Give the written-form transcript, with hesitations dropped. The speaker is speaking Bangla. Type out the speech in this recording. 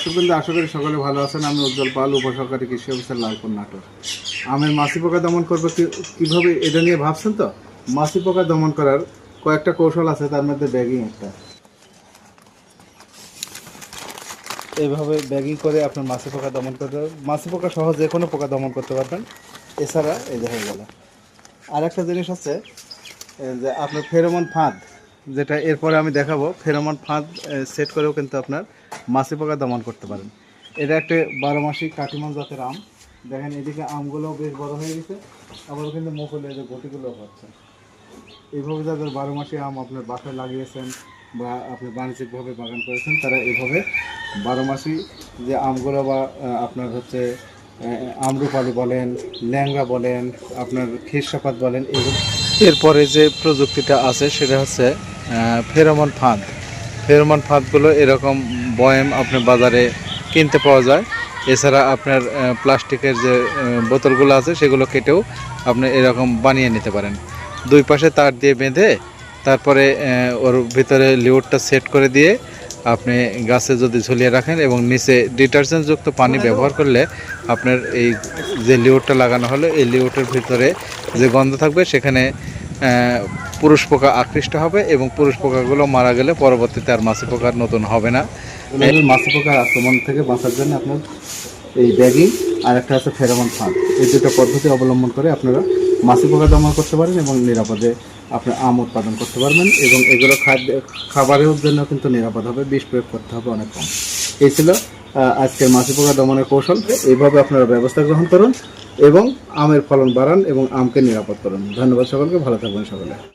সুগন্ধি আশা করি সকলে ভালো আছেন। আমি উজ্জ্বল পাল, উপসহকারী কৃষি অফিসার, লালপুর, নাটোর। আমের মাছি পোকা দমন করবো কীভাবে এটা নিয়ে ভাবছেন তো? মাছি পোকা দমন করার কয়েকটা কৌশল আছে, তার মধ্যে ব্যাগিং একটা। এইভাবে ব্যাগিং করে আপনার মাছি পোকা দমন করতে হবে। মাছি পোকা সহ যে কোনো পোকা দমন করতে পারবেন। এছাড়া এই যে হয়ে গেল আর একটা জিনিস হচ্ছে যে আপনার ফেরোমন ফাঁদ, যেটা এরপরে আমি দেখাবো। ফেরোমন ফাঁদ সেট করেও কিন্তু আপনার মাছি পোকা দমন করতে পারেন। এটা একটা 12 মাসি কাটিমন জাতের আম। দেখেন এদিকে আমগুলোও বেশ বড় হয়ে গেছে, আবারও কিন্তু মুকুলে যে গতিগুলোও হচ্ছে। এইভাবে যাদের 12 মাসি আম আপনার বাসায় লাগিয়েছেন বা আপনি বাণিজ্যিকভাবে বাগান করেছেন, তারা এইভাবে 12 মাসি যে আমগুলো বা আপনার হচ্ছে আমরুপালি বলেন, ল্যাংড়া বলেন, আপনার খিরসাপাত বলেন, এগুলো। এরপরে যে প্রযুক্তিটা আছে সেটা হচ্ছে ফেরোমন ফাঁদ। ফেরোমন ফাঁদগুলো এরকম বয়াম আপনার বাজারে কিনতে পাওয়া যায়। এছাড়া আপনার প্লাস্টিকের যে বোতলগুলো আছে সেগুলো কেটেও আপনি এরকম বানিয়ে নিতে পারেন। দুই পাশে তার দিয়ে বেঁধে তারপরে ওর ভিতরে লিওরটা সেট করে দিয়ে আপনি গাছে যদি ঝুলিয়ে রাখেন এবং নিচে ডিটারজেন্টযুক্ত পানি ব্যবহার করলে আপনার এই যে লিওরটা লাগানো হলো, এই লিওরটার ভিতরে যে গন্ধ থাকবে সেখানে পুরুষ পোকা আকৃষ্ট হবে এবং পুরুষ পোকাগুলো মারা গেলে পরবর্তীতে আর মাছি পোকার নতুন হবে না। মাছি পোকার আক্রমণ থেকে বাঁচার জন্য আপনার এই ব্যাগিং আর একটা আছে ফেরোমন ফাঁদ, এই দুটো পদ্ধতি অবলম্বন করে আপনারা মাছি পোকা দমন করতে পারেন এবং নিরাপদে আপনার আম উৎপাদন করতে পারবেন। এবং এগুলো খাবারের জন্য কিন্তু নিরাপদ হবে, বিষ প্রয়োগ করতে হবে অনেক কম। এই ছিল আজকের মাছি পোকা দমনের কৌশল। এইভাবে আপনারা ব্যবস্থা গ্রহণ করুন এবং আমের ফলন বাড়ান এবং আমকে নিরাপদ করুন। ধন্যবাদ সকলকে, ভালো থাকবেন সকলে।